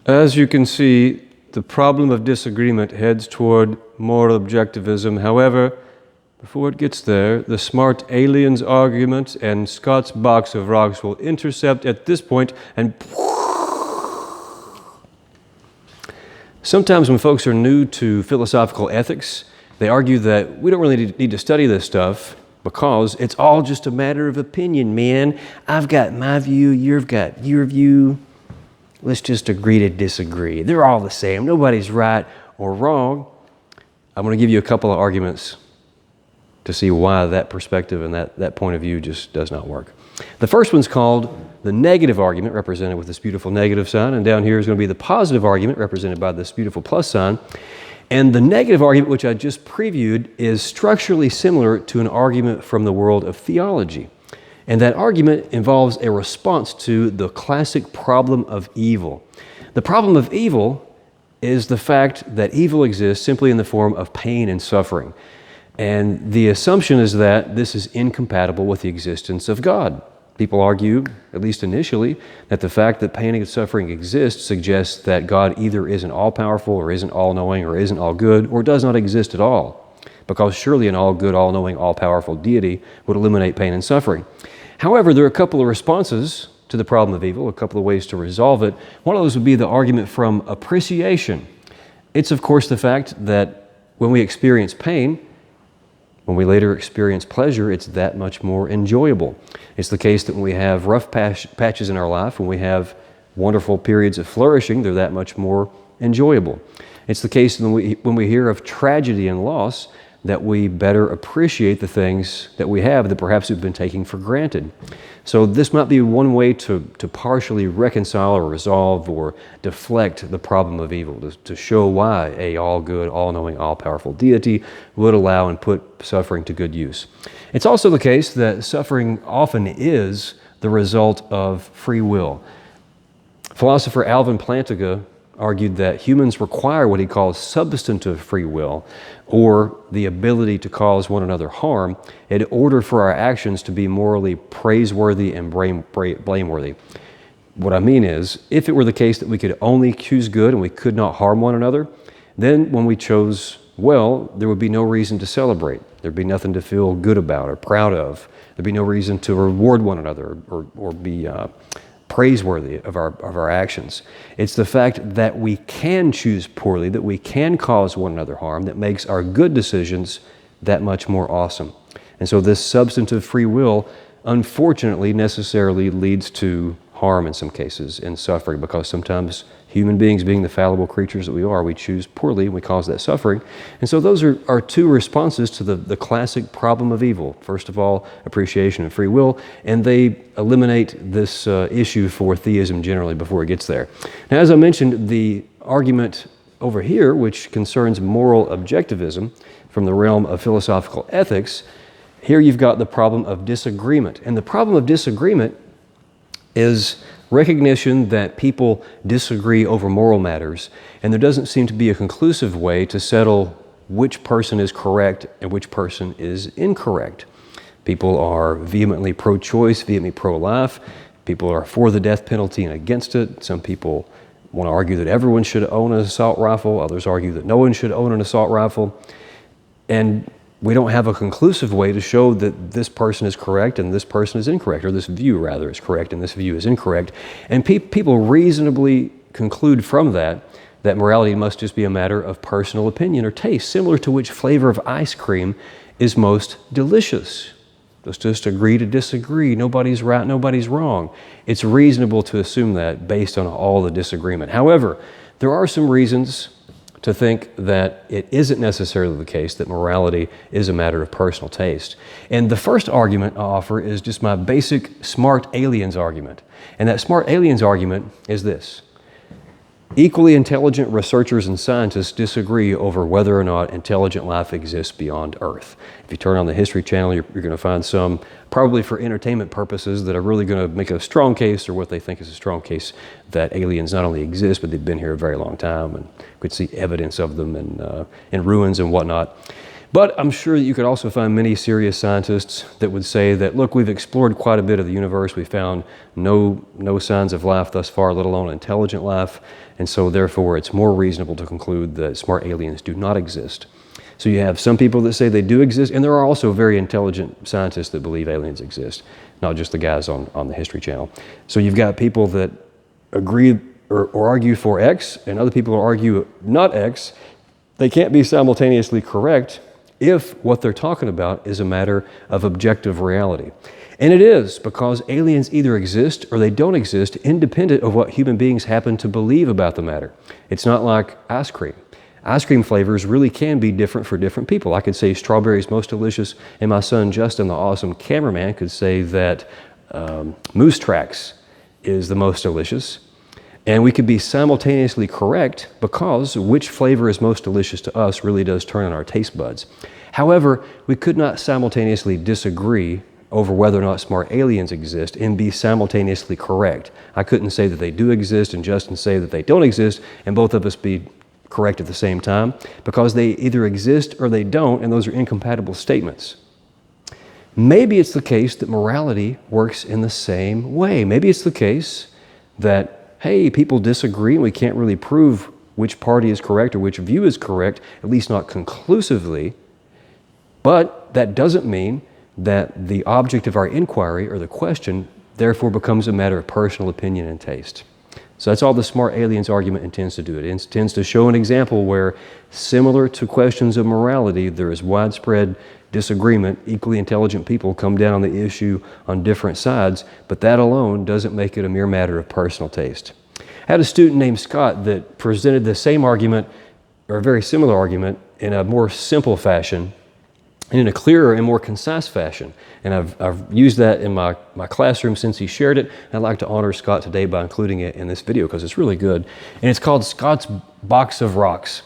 As you can see, the problem of disagreement heads toward moral objectivism. However, before it gets there, the smart aliens argument and Scott's box of rocks will intercept at this point and sometimes when folks are new to philosophical ethics, they argue that we don't really need to study this stuff because it's all just a matter of opinion, man. I've got my view, you've got your view. Let's just agree to disagree. They're all the same. Nobody's right or wrong. I'm going to give you a couple of arguments to see why that perspective and that point of view just does not work. The first one's called the negative argument, represented with this beautiful negative sign, and down here is going to be the positive argument, represented by this beautiful plus sign. And the negative argument, which I just previewed, is structurally similar to an argument from the world of theology. And that argument involves a response to the classic problem of evil. The problem of evil is the fact that evil exists simply in the form of pain and suffering. And the assumption is that this is incompatible with the existence of God. People argue, at least initially, that the fact that pain and suffering exists suggests that God either isn't all-powerful or isn't all-knowing or isn't all-good or does not exist at all. Because surely an all-good, all-knowing, all-powerful deity would eliminate pain and suffering. However, there are a couple of responses to the problem of evil, a couple of ways to resolve it. One of those would be the argument from appreciation. It's, of course, the fact that when we experience pain, when we later experience pleasure, it's that much more enjoyable. It's the case that when we have rough patches in our life, when we have wonderful periods of flourishing, they're that much more enjoyable. It's the case when we hear of tragedy and loss, that we better appreciate the things that we have that perhaps we've been taking for granted. So this might be one way to partially reconcile or resolve or deflect the problem of evil, to show why a all-good, all-knowing, all-powerful deity would allow and put suffering to good use. It's also the case that suffering often is the result of free will. Philosopher Alvin Plantinga argued that humans require what he calls substantive free will, or the ability to cause one another harm, in order for our actions to be morally praiseworthy and blameworthy. What I mean is, if it were the case that we could only choose good and we could not harm one another, then when we chose well, there would be no reason to celebrate. There'd be nothing to feel good about or proud of. There'd be no reason to reward one another or be praiseworthy of our actions. It's the fact that we can choose poorly, that we can cause one another harm, that makes our good decisions that much more awesome. And so this substantive free will, unfortunately, necessarily leads to harm in some cases, and suffering, because sometimes human beings, being the fallible creatures that we are, we choose poorly and we cause that suffering. And so those are two responses to the classic problem of evil. First of all, appreciation and free will, and they eliminate this issue for theism generally before it gets there. Now, as I mentioned, the argument over here, which concerns moral objectivism from the realm of philosophical ethics, here you've got the problem of disagreement. And the problem of disagreement is recognition that people disagree over moral matters, and there doesn't seem to be a conclusive way to settle which person is correct and which person is incorrect. People are vehemently pro-choice, vehemently pro-life. People are for the death penalty and against it. Some people want to argue that everyone should own an assault rifle. Others argue that no one should own an assault rifle. And we don't have a conclusive way to show that this person is correct and this person is incorrect, or this view, rather, is correct and this view is incorrect. And people reasonably conclude from that morality must just be a matter of personal opinion or taste, similar to which flavor of ice cream is most delicious. Let's just agree to disagree. Nobody's right, nobody's wrong. It's reasonable to assume that based on all the disagreement. However, there are some reasons to think that it isn't necessarily the case that morality is a matter of personal taste. And the first argument I offer is just my basic smart aliens argument. And that smart aliens argument is this: equally intelligent researchers and scientists disagree over whether or not intelligent life exists beyond Earth. If you turn on the History Channel, you're going to find some, probably for entertainment purposes, that are really going to make a strong case, or what they think is a strong case, that aliens not only exist, but they've been here a very long time, and could see evidence of them in ruins and whatnot. But I'm sure that you could also find many serious scientists that would say that, look, we've explored quite a bit of the universe. We found no signs of life thus far, let alone intelligent life. And so therefore, it's more reasonable to conclude that smart aliens do not exist. So you have some people that say they do exist, and there are also very intelligent scientists that believe aliens exist, not just the guys on the History Channel. So you've got people that agree or argue for X, and other people argue not X. They can't be simultaneously correct if what they're talking about is a matter of objective reality. And it is, because aliens either exist or they don't exist, independent of what human beings happen to believe about the matter. It's not like ice cream. Ice cream flavors really can be different for different people. I could say strawberry is most delicious, and my son Justin, the awesome cameraman, could say that Moose Tracks is the most delicious. And we could be simultaneously correct, because which flavor is most delicious to us really does turn on our taste buds. However, we could not simultaneously disagree over whether or not smart aliens exist and be simultaneously correct. I couldn't say that they do exist and Justin say that they don't exist, and both of us be correct at the same time, because they either exist or they don't, and those are incompatible statements. Maybe it's the case that morality works in the same way. Maybe it's the case that, hey, people disagree and we can't really prove which party is correct or which view is correct, at least not conclusively. But that doesn't mean that the object of our inquiry or the question therefore becomes a matter of personal opinion and taste. So that's all the smart aliens argument intends to do. It intends to show an example where, similar to questions of morality, there is widespread disagreement. Equally intelligent people come down on the issue on different sides, but that alone doesn't make it a mere matter of personal taste. I had a student named Scott that presented the same argument, or a very similar argument, in a more simple fashion, and in a clearer and more concise fashion. And I've used that in my classroom since he shared it. And I'd like to honor Scott today by including it in this video because it's really good. And it's called Scott's Box of Rocks.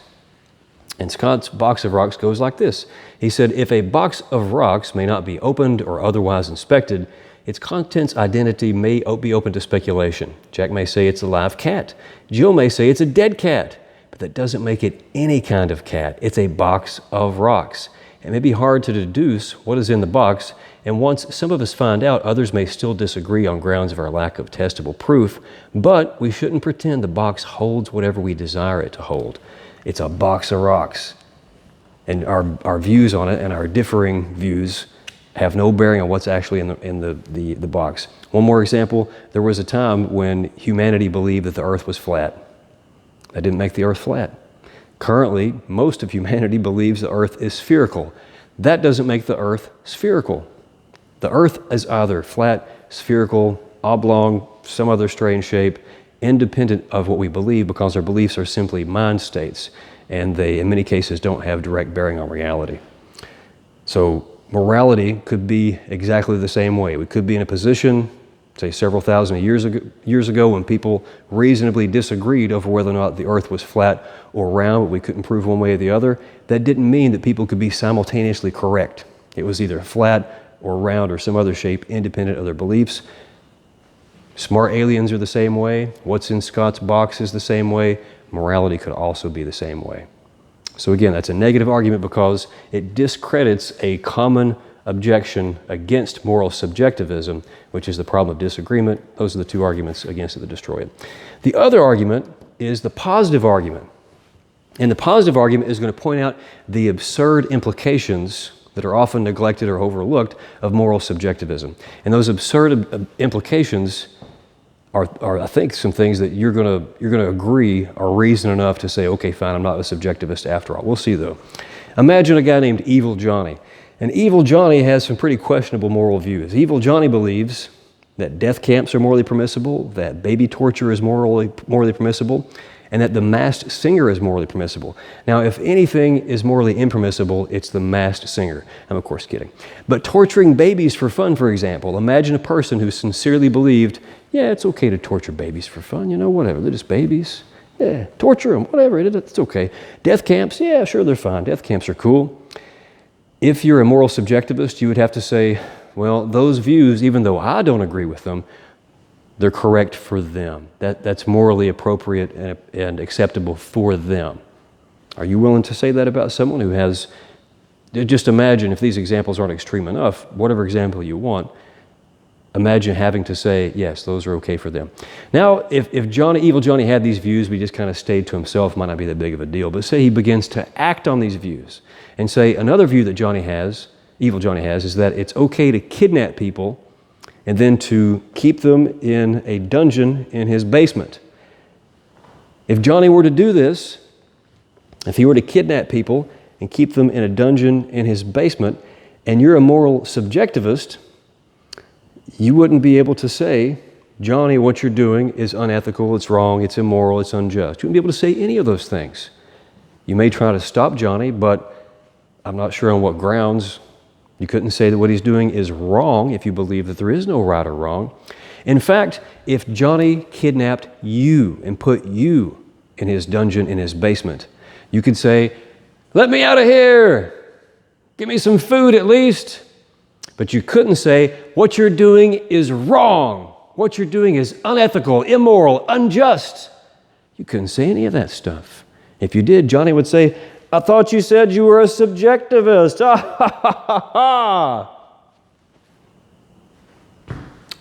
And Scott's Box of Rocks goes like this. He said, if a box of rocks may not be opened or otherwise inspected, its contents identity may be open to speculation. Jack may say it's a live cat. Jill may say it's a dead cat. But that doesn't make it any kind of cat. It's a box of rocks. It may be hard to deduce what is in the box, and once some of us find out, others may still disagree on grounds of our lack of testable proof, but we shouldn't pretend the box holds whatever we desire it to hold. It's a box of rocks, and our views on it and our differing views have no bearing on what's actually in the box. One more example, there was a time when humanity believed that the earth was flat. That didn't make the earth flat. Currently, most of humanity believes the earth is spherical. That doesn't make the earth spherical. The earth is either flat, spherical, oblong, some other strange shape, independent of what we believe, because our beliefs are simply mind states, and they, in many cases, don't have direct bearing on reality. So morality could be exactly the same way. We could be in a position, say several thousand years ago, when people reasonably disagreed over whether or not the earth was flat or round, but we couldn't prove one way or the other. That didn't mean that people could be simultaneously correct. It was either flat or round or some other shape independent of their beliefs. Smart aliens are the same way. What's in Scott's box is the same way. Morality could also be the same way. So again, that's a negative argument because it discredits a common objection against moral subjectivism, which is the problem of disagreement. Those are the two arguments against it that destroy it. The other argument is the positive argument. And the positive argument is going to point out the absurd implications that are often neglected or overlooked of moral subjectivism. And those absurd implications are I think, some things that you're going to agree are reason enough to say, okay, fine, I'm not a subjectivist after all. We'll see, though. Imagine a guy named Evil Johnny. And Evil Johnny has some pretty questionable moral views. Evil Johnny believes that death camps are morally permissible, that baby torture is morally permissible, and that the masked singer is morally permissible. Now, if anything is morally impermissible, it's the masked singer. I'm, of course, kidding. But torturing babies for fun, for example, imagine a person who sincerely believed, yeah, it's okay to torture babies for fun, whatever, they're just babies. Yeah, torture them, whatever, it's okay. Death camps, yeah, sure, they're fine. Death camps are cool. If you're a moral subjectivist, you would have to say, well, those views, even though I don't agree with them, they're correct for them. That's morally appropriate and acceptable for them. Are you willing to say that about someone who has Just imagine, if these examples aren't extreme enough, whatever example you want, imagine having to say, yes, those are okay for them. Now, if Evil Johnny had these views, but he just kind of stayed to himself, might not be that big of a deal. But say he begins to act on these views and say another view that Evil Johnny has, is that it's okay to kidnap people and then to keep them in a dungeon in his basement. If Johnny were to do this, if he were to kidnap people and keep them in a dungeon in his basement, and you're a moral subjectivist, you wouldn't be able to say, Johnny, what you're doing is unethical, it's wrong, it's immoral, it's unjust. You wouldn't be able to say any of those things. You may try to stop Johnny, but I'm not sure on what grounds. You couldn't say that what he's doing is wrong if you believe that there is no right or wrong. In fact, if Johnny kidnapped you and put you in his dungeon in his basement, you could say, let me out of here! Give me some food at least! But you couldn't say, what you're doing is wrong. What you're doing is unethical, immoral, unjust. You couldn't say any of that stuff. If you did, Johnny would say, I thought you said you were a subjectivist.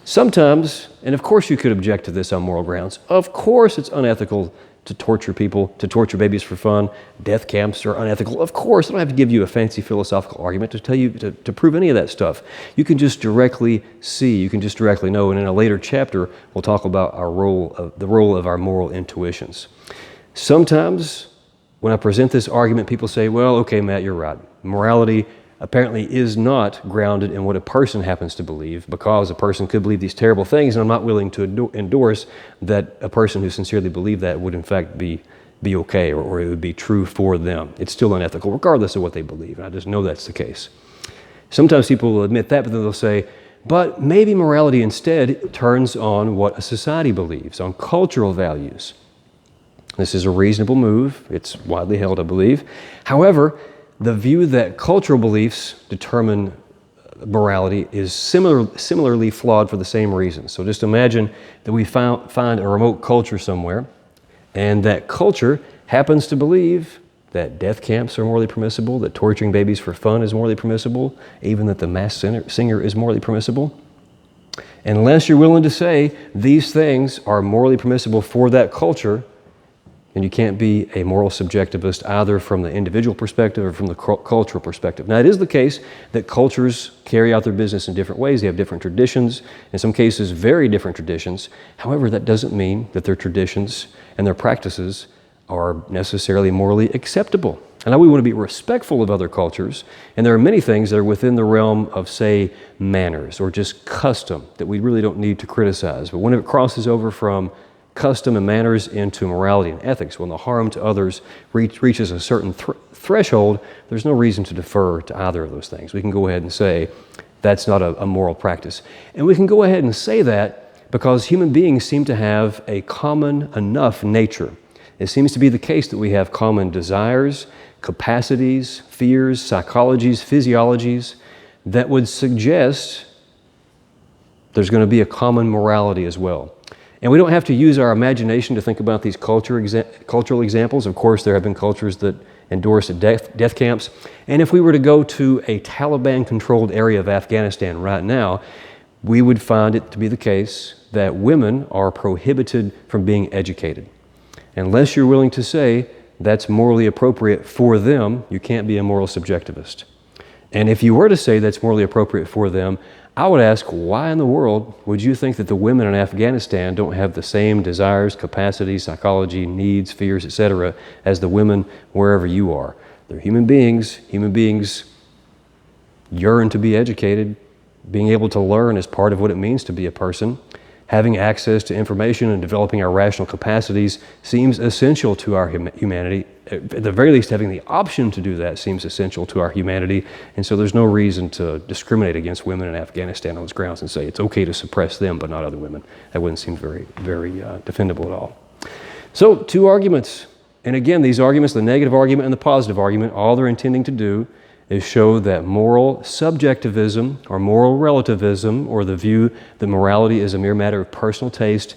Sometimes, and of course you could object to this on moral grounds, of course it's unethical to torture people, to torture babies for fun. Death camps are unethical. Of course, I don't have to give you a fancy philosophical argument to tell you to prove any of that stuff. You can just directly see, you can just directly know, and in a later chapter, we'll talk about the role of our moral intuitions. Sometimes, when I present this argument, people say, well, okay, Matt, you're right. Morality apparently is not grounded in what a person happens to believe, because a person could believe these terrible things, and I'm not willing to endorse that a person who sincerely believed that would in fact be okay, or it would be true for them. It's still unethical, regardless of what they believe, and I just know that's the case. Sometimes people will admit that, but then they'll say, but maybe morality instead turns on what a society believes, on cultural values. This is a reasonable move. It's widely held, I believe. However, the view that cultural beliefs determine morality is similarly flawed for the same reasons. So just imagine that we find a remote culture somewhere, and that culture happens to believe that death camps are morally permissible, that torturing babies for fun is morally permissible, even that the Masked Singer is morally permissible. Unless you're willing to say these things are morally permissible for that culture, and you can't be a moral subjectivist either from the individual perspective or from the cultural perspective. Now, it is the case that cultures carry out their business in different ways. They have different traditions, in some cases very different traditions. However, that doesn't mean that their traditions and their practices are necessarily morally acceptable. And now we want to be respectful of other cultures, and there are many things that are within the realm of, say, manners or just custom that we really don't need to criticize. But when it crosses over from custom and manners into morality and ethics, when the harm to others reaches a certain threshold, there's no reason to defer to either of those things. We can go ahead and say that's not a moral practice. And we can go ahead and say that because human beings seem to have a common enough nature. It seems to be the case that we have common desires, capacities, fears, psychologies, physiologies that would suggest there's going to be a common morality as well. And we don't have to use our imagination to think about these cultural examples. Of course, there have been cultures that endorse death camps. And if we were to go to a Taliban-controlled area of Afghanistan right now, we would find it to be the case that women are prohibited from being educated. Unless you're willing to say that's morally appropriate for them, you can't be a moral subjectivist. And if you were to say that's morally appropriate for them, I would ask, why in the world would you think that the women in Afghanistan don't have the same desires, capacities, psychology, needs, fears, etc., as the women wherever you are? They're human beings. Human beings yearn to be educated. Being able to learn is part of what it means to be a person. Having access to information and developing our rational capacities seems essential to our humanity. At the very least, having the option to do that seems essential to our humanity. And so there's no reason to discriminate against women in Afghanistan on those grounds and say it's okay to suppress them but not other women. That wouldn't seem very defendable at all. So, two arguments. And again, these arguments, the negative argument and the positive argument, all they're intending to do is show that moral subjectivism or moral relativism, or the view that morality is a mere matter of personal taste,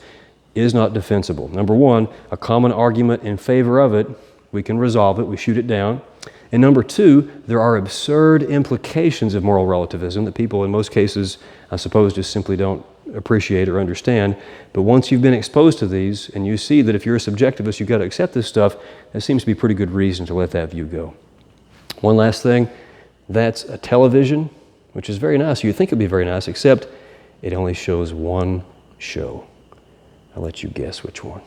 is not defensible. Number one, a common argument in favor of it, we can resolve it, we shoot it down. And number two, there are absurd implications of moral relativism that people in most cases, I suppose, just simply don't appreciate or understand. But once you've been exposed to these and you see that if you're a subjectivist, you've got to accept this stuff, that seems to be pretty good reason to let that view go. One last thing, that's a television, which is very nice. You'd think it'd be very nice, except it only shows one show. I'll let you guess which one.